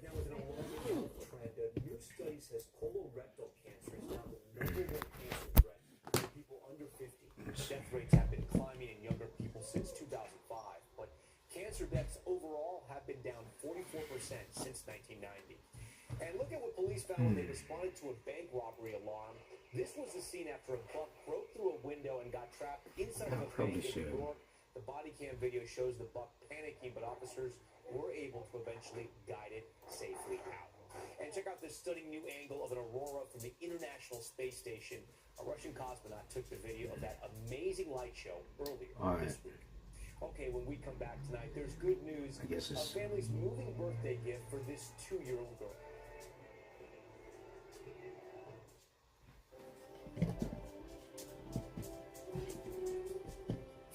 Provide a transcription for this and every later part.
Now, with an alarming trend, a new study says colorectal cancer is now the #1 cancer threat for people under 50. Death rates have been climbing in younger people since 2005, but cancer deaths overall have been down 44% since 1990. And look at what police found when they responded to a bank robbery alarm. This was the scene after a buck broke through a window and got trapped inside of a bank in New York. The body cam video shows the buck panicking, but officers were able to eventually guide it safely out. And check out this stunning new angle of an aurora from the International Space Station. A Russian cosmonaut took the video of that amazing light show earlier this week. Okay, when we come back tonight, there's good news. A family's moving birthday gift for this 2-year-old girl.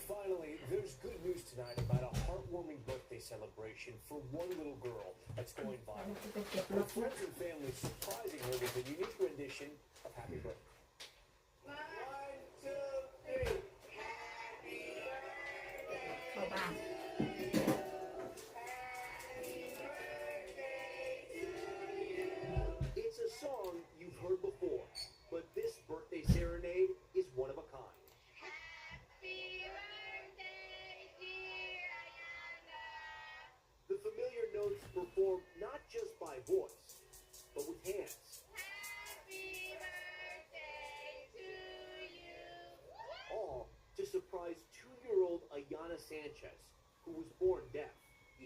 Finally, there's good news tonight about a heartwarming birthday celebration for one little girl that's going viral. Her friends and family surprising her with a unique rendition of Happy Birthday. 1, 2, 3. Happy birthday. Go back. It's a song you've heard before, but this birthday serenade is one of a kind. The familiar notes performed not just by voice, but with hands. Happy birthday to you. All to surprise 2-year-old Ayanna Sanchez, who was born deaf.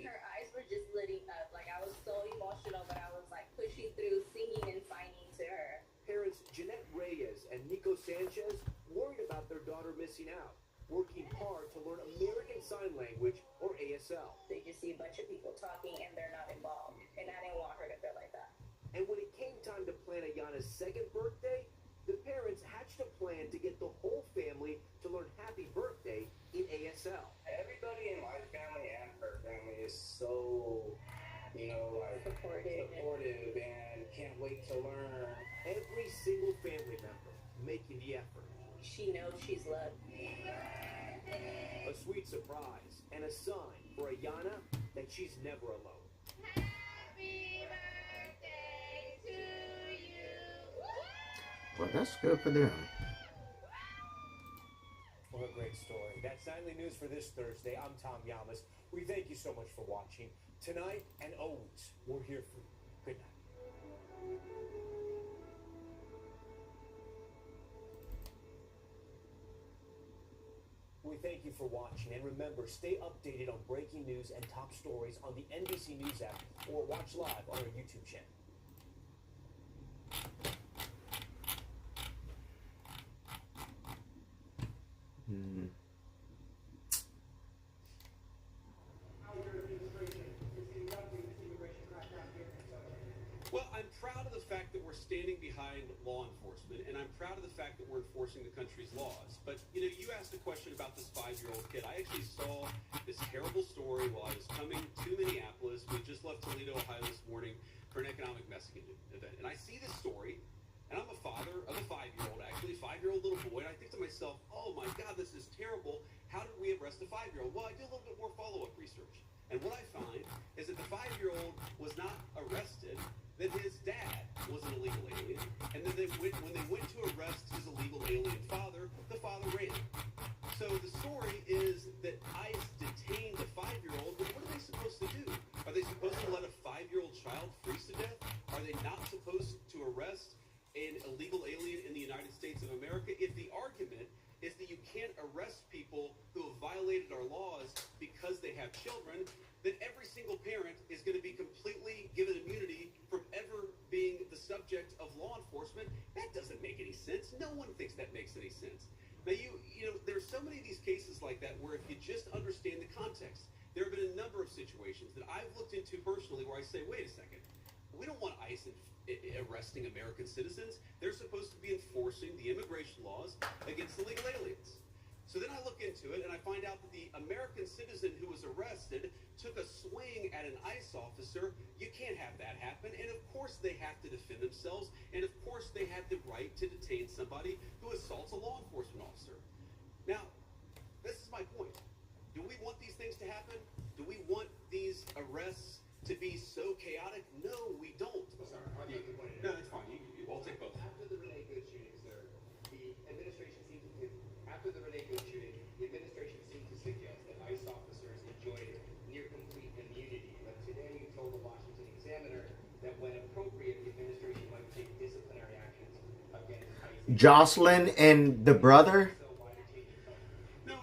Her eyes were just lighting up. Like, I was so emotional, but I was like pushing through, singing and signing to her. Parents Jeanette Reyes and Nico Sanchez worried about their daughter missing out, working hard to learn American Sign Language, or ASL. They just see a bunch of people talking and they're not involved. And I didn't want her to feel like that. And when it came time to plan Ayanna's second birthday, the parents hatched a plan to get the whole family to learn Happy Birthday in ASL. Everybody in my family and her family is so, supportive and can't wait to learn. Every single family member making the effort. She knows she's loved. A sweet surprise and a sign for Ayanna that she's never alone. Happy birthday to you. Well, that's good for them. What a great story. That's Nightly News for this Thursday. I'm Tom Yamas. We thank you so much for watching. Tonight and always, we're here for you. Good night. We thank you for watching, and remember, stay updated on breaking news and top stories on the NBC News app or watch live on our YouTube channel. Well, I'm proud of the fact that we're standing behind law enforcement, and I'm proud of the fact that we're enforcing the country's laws. But, you asked a question about this 5-year-old kid. I actually saw this terrible story while I was coming to Minneapolis. We just left Toledo, Ohio this morning for an economic messaging event. And I see this story, and I'm a father of a 5-year-old, actually, a 5-year-old little boy, and I think to myself, oh my God, this is terrible. How did we arrest a 5-year-old? Well, I did a little bit more follow-up research. And what I find is that the 5-year-old was not arrested, that his dad was an illegal alien, and then when they went to arrest his illegal alien father, the father ran. So the story is that ICE detained the 5-year-old, but what are they supposed to do? Are they supposed to let a 5-year-old child freeze to death? Are they not supposed to arrest an illegal alien in the United States of America? If the argument is that you can't arrest people who have violated our laws because they have children, then every single parent is going to be completely given immunity from ever being the subject of law enforcement. That doesn't make any sense. No one thinks that makes any sense. Now, there's so many of these cases like that where if you just understand the context, there have been a number of situations that I've looked into personally where I say, wait a second, we don't want ICE arresting American citizens. They're supposed to be enforcing the immigration laws against illegal aliens. So then I look into it and I find out that the American citizen who was arrested took a swing at an ICE officer. You can't have that happen. And of course they have to defend themselves. And of course they have the right to detain somebody who assaults a law enforcement officer. Now, this is my point. Do we want these things to happen? Do we want these arrests to be so chaotic? No, we don't. Sorry, I thought the point. No, that's fine. I'll take both. After the Renee Good shooting, sir, the administration seemed to, after the Renee Good shooting, the administration seemed to suggest that ICE officers enjoyed near complete immunity. But today you told the Washington Examiner that when appropriate, the administration might take disciplinary actions against ICE. Jocelyn and the brother? So why the change of tone? No,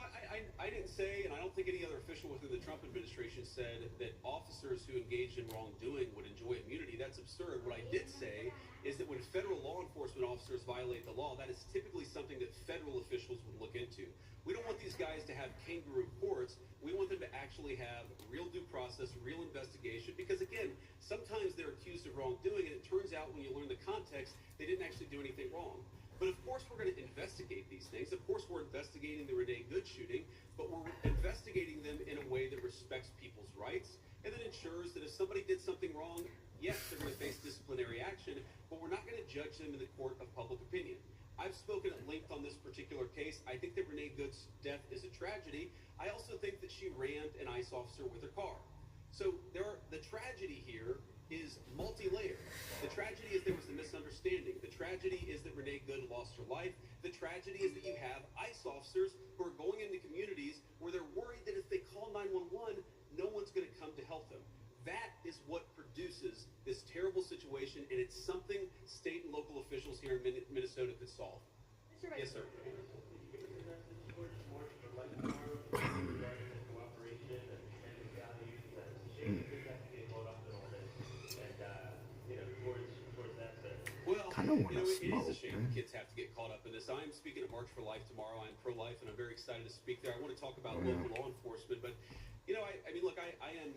I didn't say, and I don't think any other official within the Trump administration said that officers who engaged in wrongdoing would enjoy immunity. That's absurd. What I did say is that when federal law enforcement officers violate the law, that is typically something that federal officials would look into. We don't want these guys to have kangaroo courts. We want them to actually have real due process, real investigation, because again, sometimes they're accused of wrongdoing, and it turns out when you learn the context, they didn't actually do anything wrong. But of course we're going to investigate these things. Of course we're investigating the Renee Good shooting, but we're investigating them in a way that respects people's rights and that ensures that if somebody did something wrong, yes, they're going to face disciplinary action, but we're not going to judge them in the court of public opinion. I've spoken at length on this particular case. I think that Renee Good's death is a tragedy. I also think that she rammed an ICE officer with her car. So the tragedy here is multi-layered. The tragedy is there was a misunderstanding. The tragedy is that Renee Good lost her life. The tragedy is that you have ICE officers who are going into communities where they're worried that if they call 911, no one's going to come to help them. That is what produces this terrible situation, and it's something state and local officials here in Minnesota could solve. Yes, sir. Well, I don't want to it smoke, is a shame man. kids have to get caught up in this. I am speaking at March for Life tomorrow. I'm pro-life, and I'm very excited to speak there. I want to talk about local law enforcement, but, I mean, look, I am...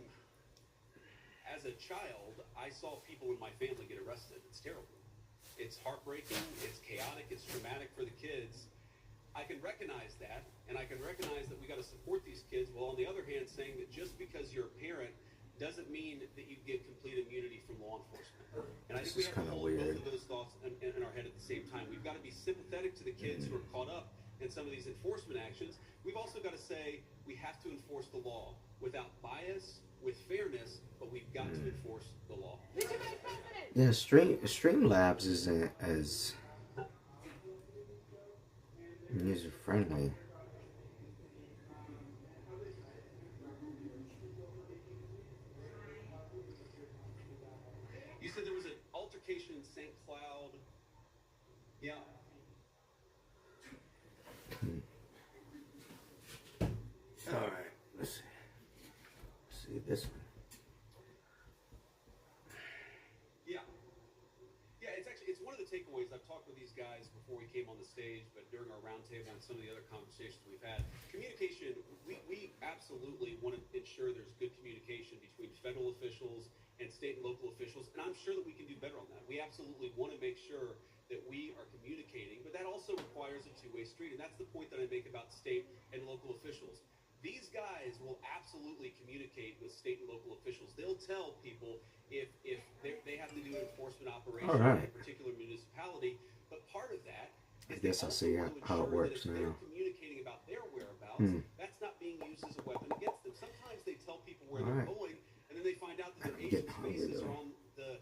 As a child, I saw people in my family get arrested. It's terrible. It's heartbreaking. It's chaotic. It's traumatic for the kids. I can recognize that, and I can recognize that we got to support these kids. Well, on the other hand, saying that just because you're a parent doesn't mean that you get complete immunity from law enforcement. And I think we have to hold both of those thoughts in our head at the same time. We've got to be sympathetic to the kids who are caught up in some of these enforcement actions. We've also got to say we have to enforce the law without bias, with fairness, but we've got to enforce the law. Yeah, Streamlabs isn't as user friendly. You said there was an altercation in St. Cloud. Yeah. All right, let's see. This one. Yeah, it's one of the takeaways. I've talked with these guys before we came on the stage, but during our roundtable and some of the other conversations we've had, communication, we absolutely want to ensure there's good communication between federal officials and state and local officials, and I'm sure that we can do better on that. We absolutely want to make sure that we are communicating, but that also requires a two-way street, and that's the point that I make about state and local officials. These guys will absolutely communicate with state and local officials. They'll tell people if they have to do an enforcement operation in a particular municipality. But part of that is I guess I see how it works now. They're communicating about their whereabouts. That's not being used as a weapon against them. Sometimes they tell people where they're going, and then they find out that their agents' faces are on the,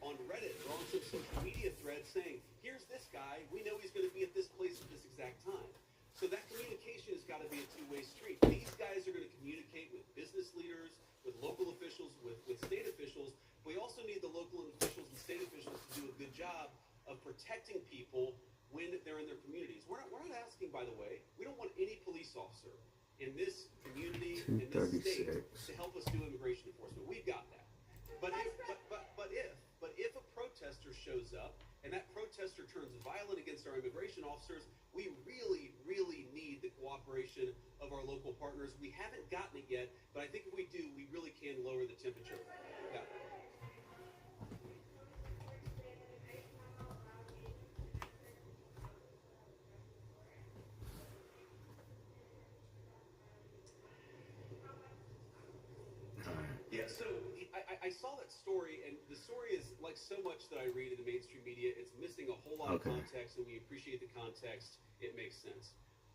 on Reddit or on some social media thread saying, "Here's this guy. We know he's going to be at this place at this exact time." So that communication has got to be a two-way street. These guys are going to communicate with business leaders, with local officials, with state officials. We also need the local officials and state officials to do a good job of protecting people when they're in their communities. We're not asking, by the way, we don't want any police officer in this community, in this state, to help us do immigration enforcement. We've got that. But if a protester shows up and that protester turns violent against our immigration officers, we really, really need the cooperation of our local partners. We haven't gotten it yet, but I think if we do, we really can lower the temperature. Yeah. Yeah, so I saw that story, and the story is like so much that I read in the mainstream media. It's missing a whole lot of context, and we appreciate the context. It makes sense.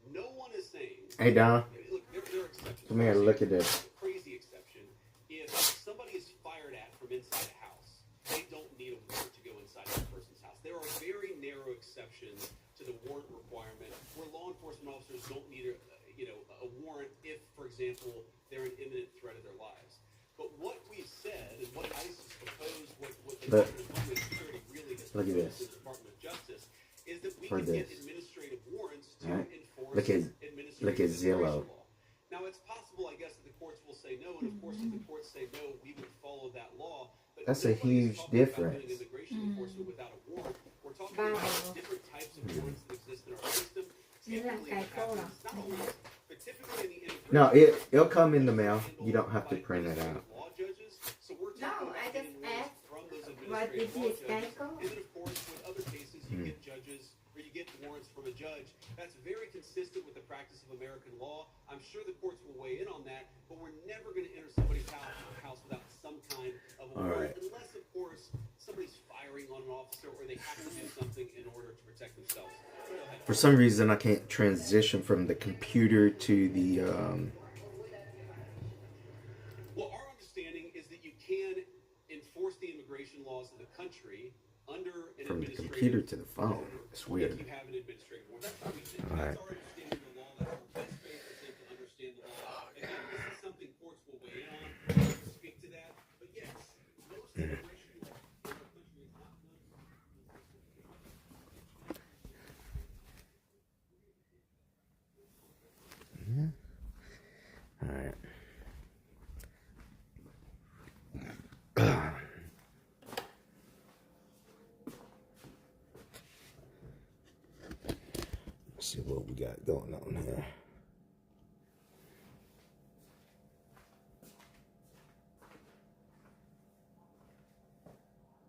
No one is saying... Hey, Don. Look, there are exceptions. Come here, look at this. Crazy exception. If somebody is fired from inside a house, they don't need a warrant to go inside that person's house. There are very narrow exceptions to the warrant requirement where law enforcement officers don't need a warrant if, for example, they're an imminent threat of their lives. But what we've said and what ICE has proposed, what the Department of Homeland Security really has proposed to the Department of Justice is that we can get administrative warrants to enforce Look at Zillow. law. Now, it's possible, I guess, that the courts will say no, and of course, if the courts say no, we would follow that law. But That's a huge difference. Immigration enforcement without a warrant. We're talking about different types of warrants that exist in our system. Typically, what happens, not always, but typically in the No, it'll come in the mail. You don't have to print it out. law judges. So we're No, talking I about just getting asked warrants from those what administrative is law his judges. Geico? And then, of course, with other cases, you get judges or you get warrants from a judge. That's very consistent with the practice of American law. I'm sure the courts will weigh in on that, but we're never going to enter somebody's house without some kind of a warrant, unless, of course, somebody's firing on an officer or they have to do something in order to protect themselves. For some reason, I can't transition from the computer to the. Well, our understanding is that you can enforce the immigration laws of the country under an From the administrative computer to the phone. It's weird. If you have an administrative warrant. That's what we think. All right. That's our understanding of the law. That's our best faith attempt to understand the law. Again, this is something courts will weigh in on. I can't speak to that. But yes, most immigration law in our country is not done. All right. Let's see what we got going on here.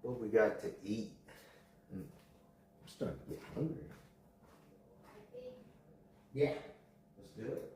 What we got to eat? I'm starting to get hungry. Yeah, let's do it.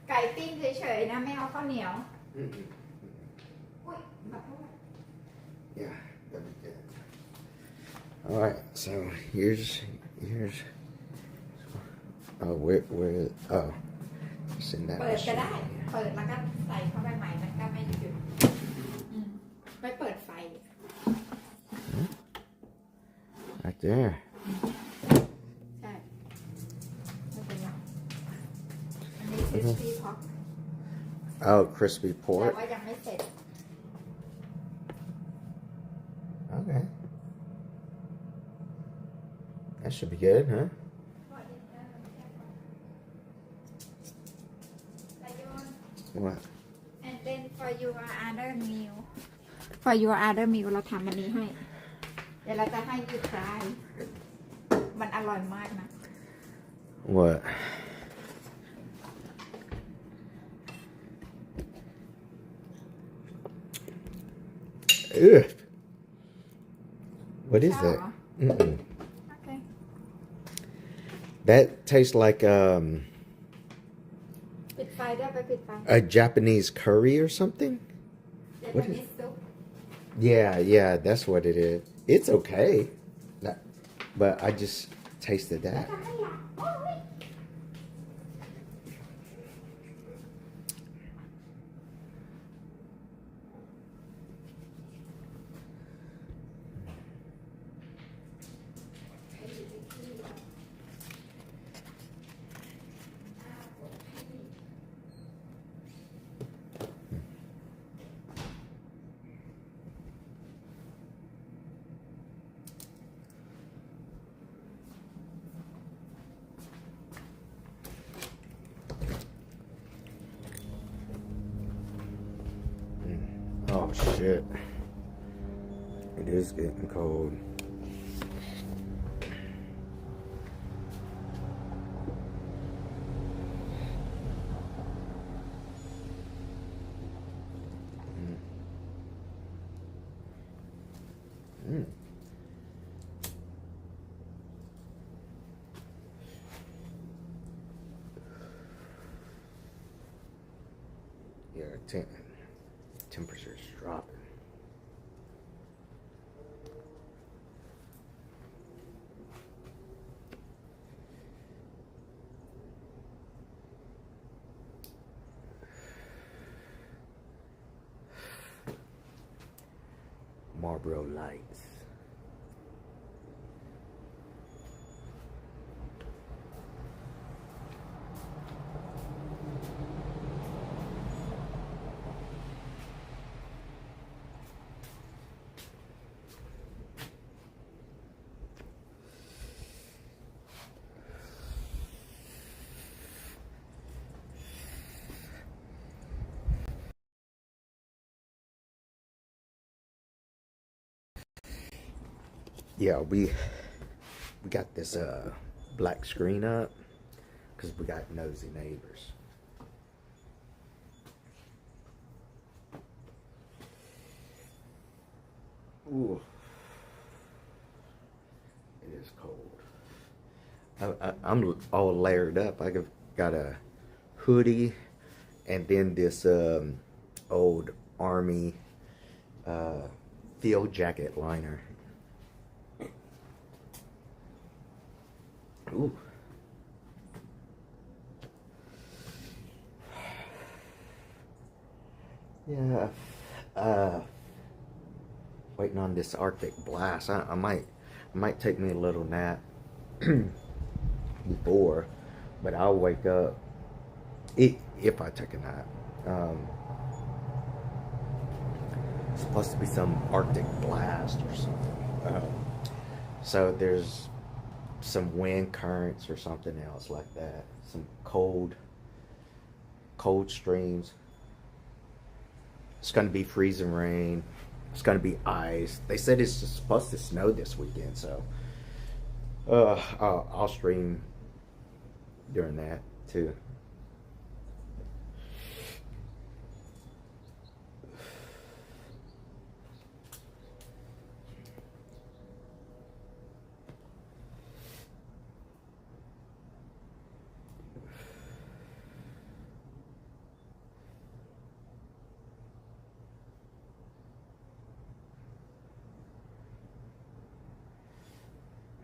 Cải tin ฉยๆนะไม่เอาข้าวเหนียว อุ้ยขอโทษ Yeah, that'd be good. All right, so here's. Oh, where? Oh, send that. เปิดก็ได้ เปิดแล้วก็ใส่เข้าไปใหม่มันก็ไม่หยุดไม่เปิดไฟ Right there. ใช่ไม่เป็นไรอันนี้คือซีพ็อก Oh, crispy แต่ pork. ว่ายังไม่เสร็จ Okay. That should be good, huh? What? And then for your other meal เราทำอันนี้ให้ เดี๋ยวเราจะให้ you try มันอร่อยมากนะ What? Ugh. What is that? Mm-mm. Okay. That tastes like ปิดไฟได้ไปปิดไฟ a Japanese curry or something. เดี๋ยว What จะ is- มีซุป Yeah, that's what it is. It's okay. But I just tasted that. จะให้หลับโอ้ย Oh shit. It is getting cold. Mm. Yeah, temperature's dropping. Marlboro Lights. Yeah, we got this black screen up because we got nosy neighbors. Ooh, it is cold. I'm all layered up. I got a hoodie and then this old army field jacket liner. Ooh. Yeah. Waiting on this Arctic Blast. I might take me a little nap before, but I'll wake up if I take a nap. It's supposed to be some Arctic Blast or something. So there's some wind currents or something else like that. Some cold streams. It's going to be freezing rain. It's going to be ice. They said it's just supposed to snow this weekend, so I'll stream during that too.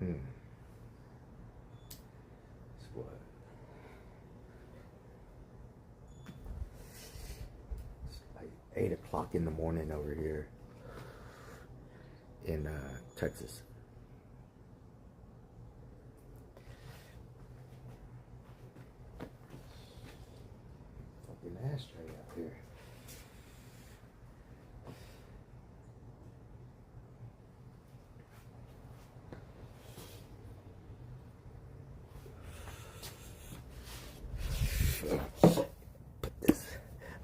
It's what? It's like 8 o'clock in the morning over here in Texas. Fucking ashtray out here.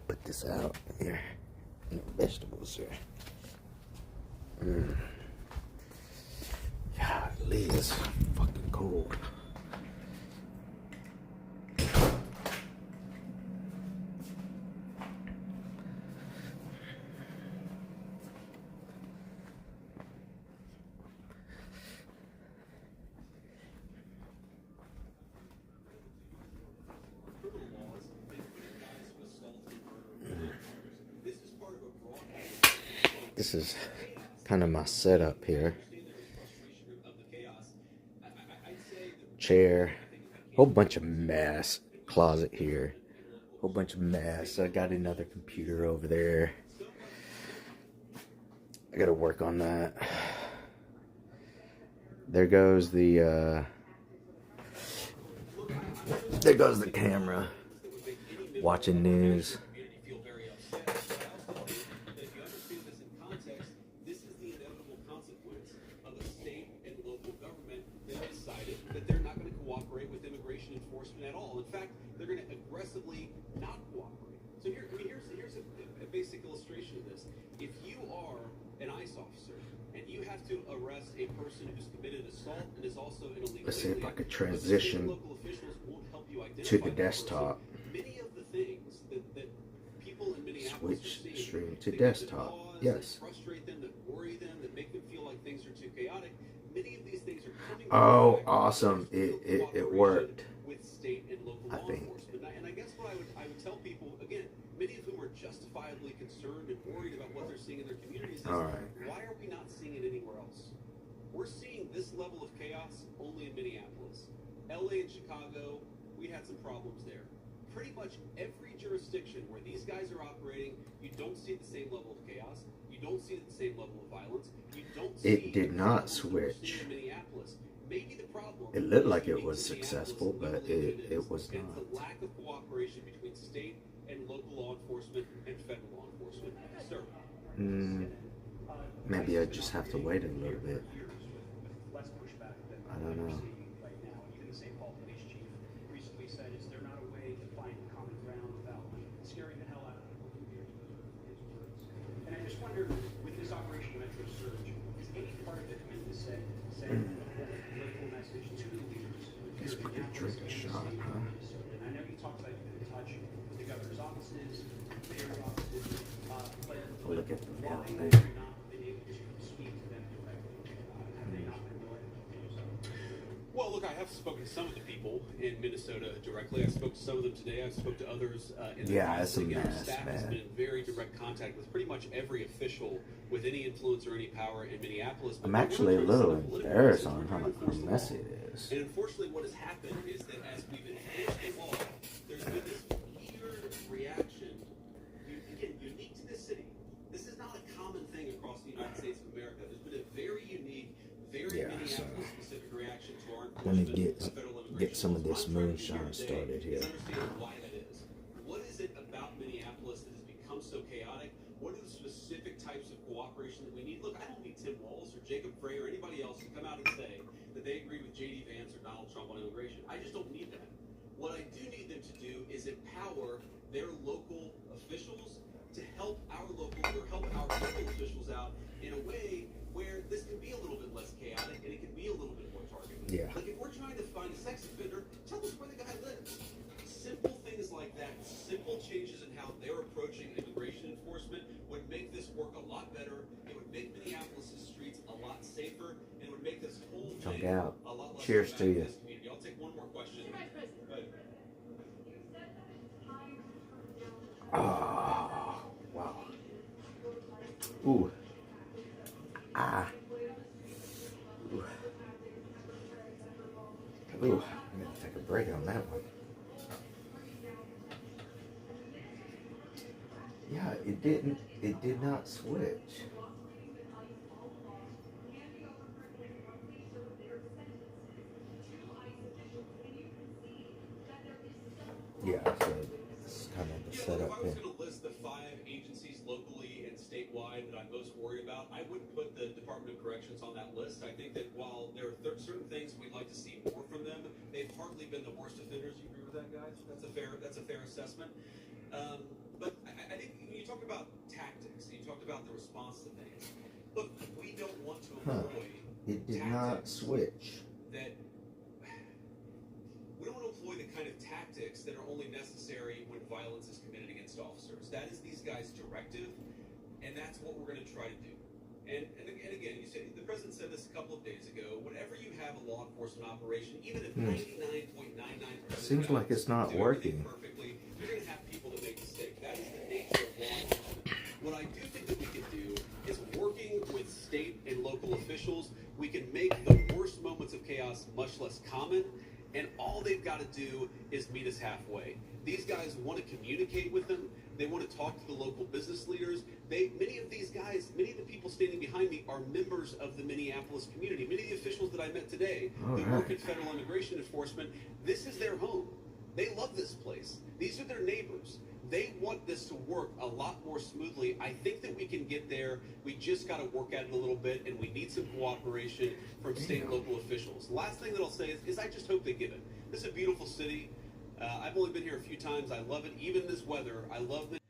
Put this out here. No vegetables here. Golly, it's fucking cold. This is kind of my setup here. Chair, whole bunch of mess. Closet here, whole bunch of mess. I got another computer over there. I gotta work on that. There goes the camera. Watching news. That they're not going to cooperate with immigration enforcement at all. In fact, they're going to aggressively not cooperate. So here's a basic illustration of this. If you are an ICE officer and you have to arrest a person who's committed assault and is also an illegal Let's see if I could but transition local officials won't help you identify to the that desktop. person. Many of the things that people in Minneapolis Switch are seeing, stream to they get the desktop. dog, Yes. that frustrate them, that worry them, that make them feel like things are too chaotic. Many of these things are coming Oh, back awesome. to It cooperation worked. with state and local I law think. enforcement. And I guess what I would tell people, again, many of whom are justifiably concerned and worried about what they're seeing in their communities is, All right. why are we not seeing it anywhere else? We're seeing this level of chaos only in Minneapolis. LA and Chicago, we had some problems there. Pretty much every jurisdiction where these guys are operating, you don't see the same level of chaos. You don't see the same level of violence. You don't see It did the not problems that we're seeing switch. in Minneapolis. Maybe the problem It looked is like it unique was to successful, Minneapolis, but we believe it is. was And not. it's the lack of cooperation between state and local law enforcement and federal law enforcement. Sir. Maybe I just have to wait a little bit. Less pushback than I don't know. we're seeing right now. Even the St. Paul police chief recently said, "Is there not a way to find common ground without scaring the hell out of people?" His words. And I just wonder, with this Operation Metro Surge, is any part of it meant to send a political message to the leaders? Guess we could drink a shot, huh? And I know you talked about you've been in touch with the governor's offices, mayor's offices, but Oh, look at the why hell have thing. you not been able to speak to them directly? Have they not been willing to do so? Well, look, I have spoken to some of the people in Minnesota directly. I spoke to some of them today. I spoke to others in the Yeah, past. it's a Again, our mess, staff has man. been in very direct contact with pretty much every official with any influence or any power in Minneapolis. But I'm we're actually a trying to set little up political embarrassed message. on We're how trying to enforce the messy law. it is. And unfortunately, what has happened is that as we've enforced the law, there's been this weird reaction, again, unique to this city. This is not a common thing across the United States of America. There's been a very unique, very Yeah, so Minneapolis-specific reaction to our let me enforcement of federal immigration get some of laws. this What I'm trying to do moonshine today started here. is understand why that is. What is it about Minneapolis that has become so chaotic? What are the specific types of cooperation that we need? Look, I don't need Tim Walz or Jacob Frey or anybody else to come out and say that they agree with J.D. Vance or Donald Trump on immigration. I just don't need that. What I do need them to do is empower their local officials to help our local officials out in a way where this can be a little bit less chaotic and it can be a little bit more targeted. Yeah. Like if we're trying to find a sex offender, tell us where the guy lives. Simple things like that, simple changes in how they're approaching immigration enforcement would make this work a lot better. It would make Minneapolis' streets a lot safer, and it would make this whole Chunk thing out. a lot less Cheers to traumatic you. for this community. I'll take one more question. Oh, wow. Ooh. Ah. Ooh. Ooh. I'm gonna take a break on that one. Yeah, it did not switch. Yeah, so it's kind of the Yeah, look, setup if I was thing. going to list the 5 agencies locally and statewide that I'm most worried about, I wouldn't put the Department of Corrections on that list. I think that while there are certain things we'd like to see more from them, they've hardly been the worst offenders. You agree with that, guys? That's a fair assessment. But I think when you talk about tactics, you talked about the response to things. Look, we don't want to employ It did not tactics switch. that we don't want to employ the kind of tactics that are only necessary when violence is committed against officers. That is these guys' directive, and that's what we're going to try to do. And again, you said the president said this a couple of days ago. Whenever you have a law enforcement operation, even if 99.99% Seems like it's not do everything working. perfectly, you're going to have people that make mistakes. That is the nature of law enforcement. What I do think that we can do is working with state and local officials, we can make the worst moments of chaos much less common. And all they've got to do is meet us halfway. These guys want to communicate with them. They want to talk to the local business leaders. Many of these guys, many of the people standing behind me are members of the Minneapolis community. Many of the officials that I met today who work in federal immigration enforcement, this is their home. They love this place. These are their neighbors. They want this to work a lot more smoothly. I think that we can get there. We just got to work at it a little bit, and we need some cooperation from state and local officials. Last thing that I'll say is I just hope they give it. This is a beautiful city. I've only been here a few times. I love it. Even this weather, I love it.